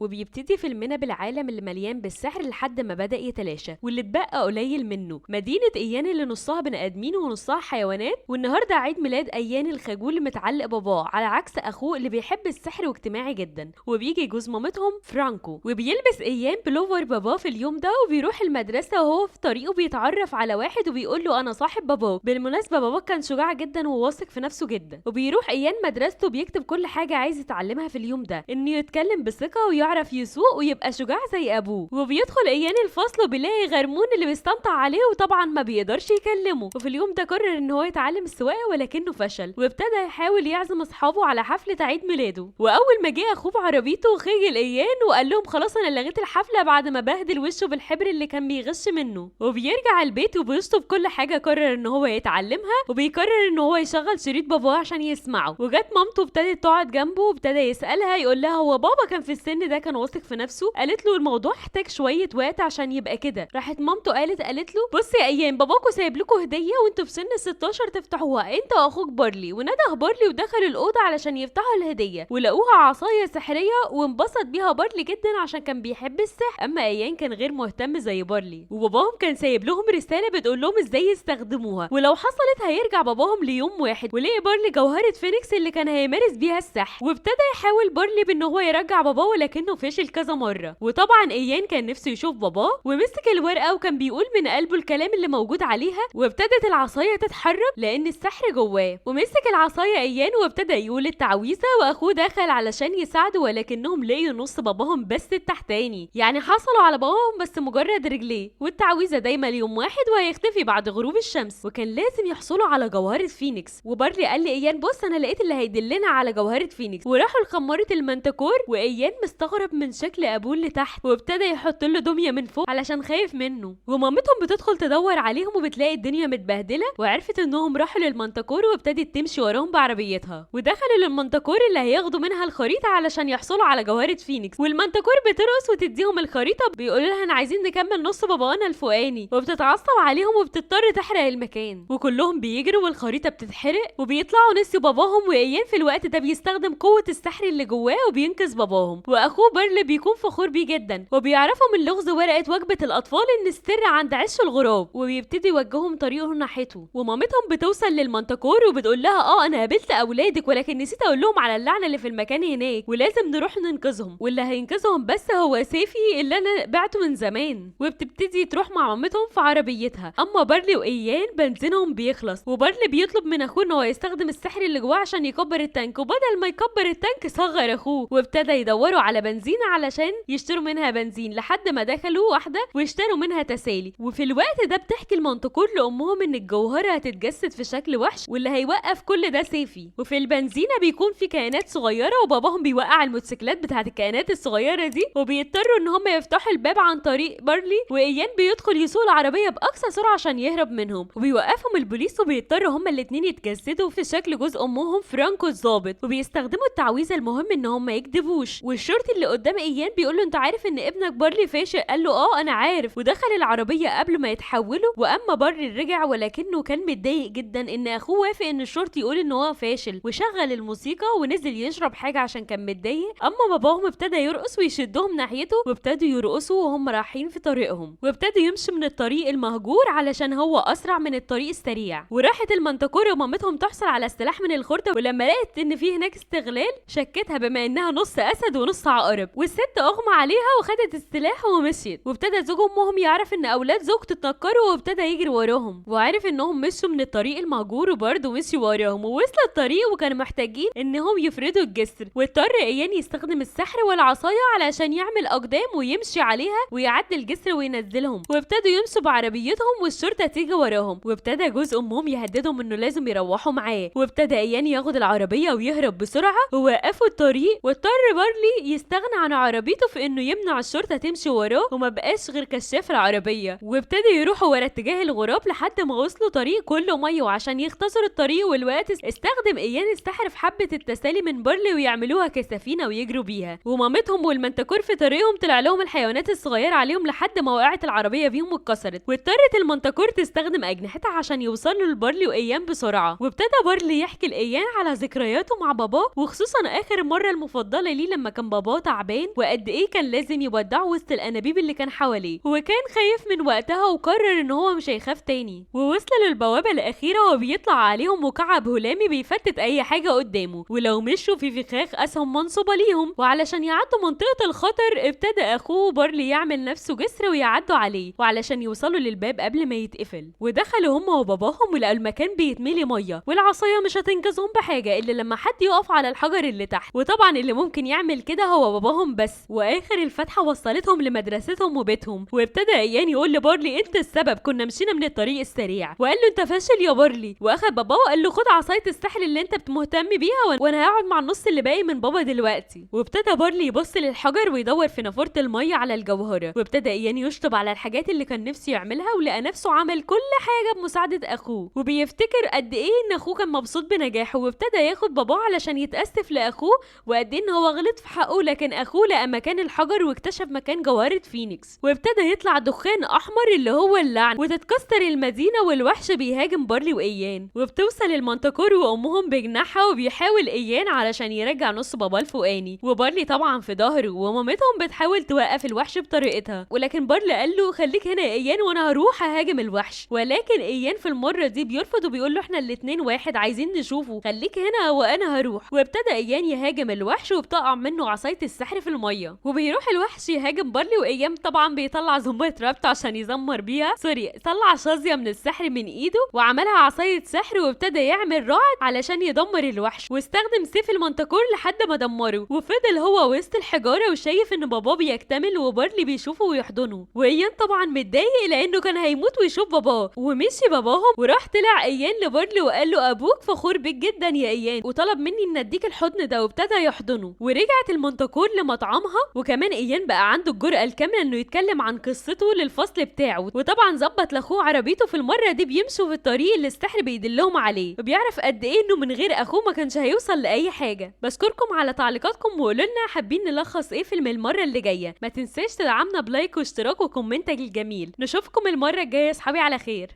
وبيبتدي فيلمنا بالعالم اللي مليان بالسحر لحد ما بدأ يتلاشى واللي اتبقى قليل منه مدينة ايان اللي نصها بني ادمين ونصها حيوانات. والنهارده عيد ميلاد ايان الخجول اللي متعلق باباه على عكس اخوه اللي بيحب السحر واجتماعي جدا. وبيجي جوز مامتهم فرانكو وبيلبس ايان بلوفر باباه في اليوم ده وبيروح المدرسة وهو في طريقه بيتعرف على واحد وبيقول له انا صاحب باباك. بالمناسبة باباك كان شجاع جدا وواثق في نفسه جدا. وبيروح ايان مدرسته بيكتب كل حاجة عايز يتعلمها في اليوم ده انه يتكلم بثقة ويعرف يسوق ويبقى شجاع زي ابوه. وبيدخل ايان الفصل وبيلاقي غرمون اللي بيستمتع عليه وطبعا ما بيقدرش يكلمه. وفي اليوم ده قرر ان هو يتعلم السواقه ولكنه فشل وابتدى يحاول يعزم اصحابه على حفله عيد ميلاده. واول ما جه اخوه بعربيته خجل ايان وقال لهم خلاص انا لغيت الحفله بعد ما بهدل وشه بالحبر اللي كان بيغش منه. وبيرجع البيت وبيشطب كل حاجه قرر ان هو يتعلمها وبيقرر ان هو يشغل شريط باباه عشان يسمعه. وجت مامته ابتدت تقعد جنبه وابتدى يسالها يقول لها هو بابا كان في السن ده كان واثق في نفسه؟ قالت له الموضوع احتاج شويه وقت عشان يبقى كده. راحت مامته قالت له بصي يا ايام باباكوا سايب لكم هديه وانتوا في سن 16 تفتحوها انت واخوك بارلي. ونده بارلي ودخل الاوضه علشان يفتحوا الهديه ولقوها عصايه سحريه وانبسط بيها بارلي جدا عشان كان بيحب السحر. اما ايان كان غير مهتم زي بارلي وباباهم كان سايب لهم رساله بتقول لهم ازاي يستخدموها ولو حصلت هيرجع باباهم ليوم واحد. ولقي بارلي جوهره فينيكس اللي كان هيمارس بيها السحر وابتدى يحاول بارلي بان هو يرجع باباه ولكنه فشل كذا مره. وطبعا ايان كان نفسه يشوف باباه ومسك الورقه وكان بيقول من قلبه الكلام اللي موجود عليها. وابتدت العصايه تتحرك لان السحر جواه. ومسك العصايه ايان وابتدى يقول التعويذه واخوه دخل علشان يساعده ولكنهم لقيوا نص باباهم بس التحتاني يعني حصلوا على باباهم بس مجرد رجليه. والتعويذه دايما يوم واحد وهيختفي بعد غروب الشمس وكان لازم يحصلوا على جوهره فينيكس. وبارلي قال لايان بص انا لقيت اللي هيدلنا على جوهره فينيكس. وراحوا لخماره المنتكور وايان مستغرب من شكل ابوه اللي تحت وابتدى يحط له دميه من فوق علشان خايف منه. ومامتهم بتدخل تدور عليهم وبتلاقي الدنيا متبهدله وعرفت انهم راحوا للمنتكور وابتدت تمشي وراهم بعربيتها. ودخلوا للمنتكور اللي هياخدوا منها الخريطه علشان يحصلوا على جوهره فينيكس. والمنتكور بترقص وتديهم الخريطه بيقولوا لها انا عايزين نكمل نص بابانا الفوقاني وبتتعصب عليهم وبتضطر تحرق المكان. وكلهم بيجروا والخريطه بتتحرق وبيطلعوا نسيوا باباهم. وايان في الوقت ده بيستخدم قوه السحر اللي جواه وبينقذ باباهم. واخوه بارلي بيكون فخور بيه جدا وبيعرفوا من لغز ورقه وجبه الاطفال ان السر عند عش الغراب وبيبتدي يوجههم طريقهم ناحيته. ومامتهم بتوصل للمنتكور وبتقول لها انا قابلت اولادك ولكن نسيت اقول لهم على اللعنه اللي في المكان هناك ولازم نروح ننقذهم واللي هينقذهم بس هو سيفي اللي انا بعته من زمان. وبتبتدي تروح مع مامتهم في عربيتها. اما بارلي وايان بنزينهم بيخلص وبارلي بيطلب من اخوه ان هو يستخدم السحر اللي جواه عشان يكبر التانك وبدل ما يكبر التانك صغر اخوه. وابتدى يدوروا على بنزين علشان يشتروا منها بنزين لحد ما دخلوا واحده واشتروا منها تسالي. وفي الوقت ده بتحكي المنتكور لامهم ان الجوهره هتتجسد في شكل وحش واللي هيوقف كل ده سيفي. وفي البنزينه بيكون في كائنات صغيره وباباهم بيوقع الموتوسيكلات بتاعت الكائنات الصغيره دي وبيضطروا ان هم يفتحوا الباب عن طريق بارلي. وايان بيدخل يسوق العربيه باقصى سرعه عشان يهرب منهم وبيوقفهم البوليس وبيضطروا هما الاتنين يتجسدوا في شكل جوز امهم فرانكو الضابط. وبيستخدموا التعويذه المهم ان هم ما يكذبوش. والشرطي اللي قدام ايان بيقول له انت عارف ان ابنك بارلي فاشل؟ قال له انا عارف. ودخل العربيه قبل ما يتحولوا. واما بارلي رجع ولكنه كان متضايق جدا ان اخوه وافق ان الشرطي يقول ان هو فاشل وشغل الموسيقى ونزل يشرب حاجه عشان كان متضايق. اما باباهم ابتدى يرقص ويشدهم ناحيته وابتدوا يرقصوا وهم رايحين في طريقهم وابتدوا يمشي من الطريق المهجور علشان هو اسرع من الطريق السريع. وراحت المنتكور ومامتهم تحصل على السلاح من الخرده ولما لقت ان في هناك استغلال شكتها بما انها نص اسد ونص عقرب. والست اغمى عليها وخدت السلاح ومشيت. وابتدى زوج امهم يعرف ان اولاد زوجته اتنكروا وابتدى يجري وراهم وعرف انهم مشوا من الطريق المهجور وبرضه مشي وراهم ووصلوا الطريق وكانوا محتاجين انهم يفردوا الجسر. واضطر ايان يستخدم السحر والعصايه علشان يعمل اقدام ويمشي عليها ويعدي الجسر وينزلهم. وابتدوا يمشوا بعربيتهم والشرطه تيجي وراهم. وابتدى جوز امهم يهددهم انه لازم يروحوا معاه. وابتدى ايان ياخد العربيه ويهرب بسرعه ووقفوا الطريق. واضطر بارلي يستغنى عن عربيته في انه يمنع الشرطه تمشي وراه وما بقاش غير كشاف العربيه. وابتدوا يروحوا ورا اتجاه الغراب لحد ما وصلوا طريق كله ميه. وعشان يختصروا الطريق والوقت استخدم ايان السحر في حبه التسالي من بارلي ويعملوها كسفينه ويجروا بيها. ومامتهم والمنتكور في طريقهم طلع لهم الحيوانات الصغيره عليهم لحد ما وقعت العربيه بيهم واتكسرت. واضطرت المنتكور تستخدم اجنحتها عشان يوصلوا لبارلي وايان بسرعه. وابتدى بارلي يحكي لايان على ذكرياته مع باباه وخصوصا اخر مره المفضله ليه لما كان باباه تعبان وقد ايه كان لازم يودعه وسط الانابيب اللي كان حواليه، وكان خايف من وقتها وقرر ان هو مش هيخاف تاني. ووصل للبوابه الاخيره وبيطلع عليهم مكعب هلامي بيفتت اي حاجه قدامه، ولو مشوا في فخاخ اسهم منصوبه ليهم. وعلشان يعدوا منطقه الخطر ابتدى اخوه بارلي يعمل نفسه جسر ويعدوا عليه، وعلشان يوصلوا للباب قبل ما يتقفل. ودخلوا هم وباباهم ولقوا المكان بيتملي ميه، والعصايه مش هتنقذهم بحاجه الا لما حد يقف على الحجر اللي تحت، وطبعا اللي ممكن يعمل كده هو باباهم بس. واخر الفتحه وصلتهم لمدرستهم وبيتهم، وابتدى ايان يقول لبارلي انت السبب، كنا مشينا من الطريق السريع. وقال له انت فاشل يا بارلي، واخد باباه وقال له خد عصايه السحر اللي انت مهتم بيها وانا هقعد مع النص اللي باقي من بابا دلوقتي. وابتدى بارلي يبص للحجر ويدور في نافوره الميه على الجوهره، وابتدى ايان يشطب على الحاجات اللي كان نفسه يعملها، ولقى نفسه عمل كل حاجه بمساعده اخوه، وبيفتكر قد ايه ان اخوه كان مبسوط بنجاحه. وابتدى ياخد باباه علشان يتاسف لاخوه وقد ايه ان هو غلط في حقه، لكن اخوه لقى مكان الحجر واكتشف مكان جوهره فينيكس، وابتدى يطلع دخان احمر اللي هو اللعن، وتتكسر المدينه والوحش بيهاجم بارلي وايان. وبتوصل المنتكور وامهم بجناحها وبيحاول ايان علشان يرجع نص باباه الفوقاني، وبارلي طبعا في ظهره، ومامتهم بتحاول توقف الوحش بطريقتها، ولكن بارلي قال له خليك هنا يا ايان وانا هروح اهاجم الوحش. ولكن ايان في المره دي بيرفض وبيقول له احنا الاتنين واحد، عايزين نشوفه، خليك هنا وانا هروح. وابتدى ايان يهاجم الوحش وبتقع منه عصايه السحر في الميه، وبيروح الوحش يهاجم بارلي، وايان طبعا بيطلع زمبرة رابط عشان يزمر بيها، طلع شظيه من السحر من ايده وعملها عصايه سحر، وابتدى يعمل رعد علشان يدمر الوحش، واستخدم سيف المنتكور لحد ما دمره. وفضل هو وسط الحجاره وشايف ان باباه بيكتمل وبارلي بيشوفه ويحضنه، وايان طبعا متضايق لانه كان هيموت ويشوف باباه. ومشي باباهم وراح طلع ايان لبارلي وقال له ابوك فخور بيك جدا يا ايان، وطلب مني ان اديك الحضن ده، وابتدى يحضنه. ورجعت المنتكور لمطعمها، وكمان ايان بقى عنده الجرأة الكاملة انه يتكلم عن قصته للفصل بتاعه، وطبعا ظبط لاخوه عربيته في المره دي بيمشوا في الطريق اللي السحر بيدلهم عليه، وبيعرف قد ايه انه من غير اخوه ما كانش هيوصل لاي حاجه. بشكركم على تعليقاتكم وقولوا لنا حابين نلخص ايه فيلم المره اللي جايه. ما تنساش تدعمنا بلايك واشتراك وكومنتك الجميل. نشوفكم المره الجايه يا اصحابي على خير.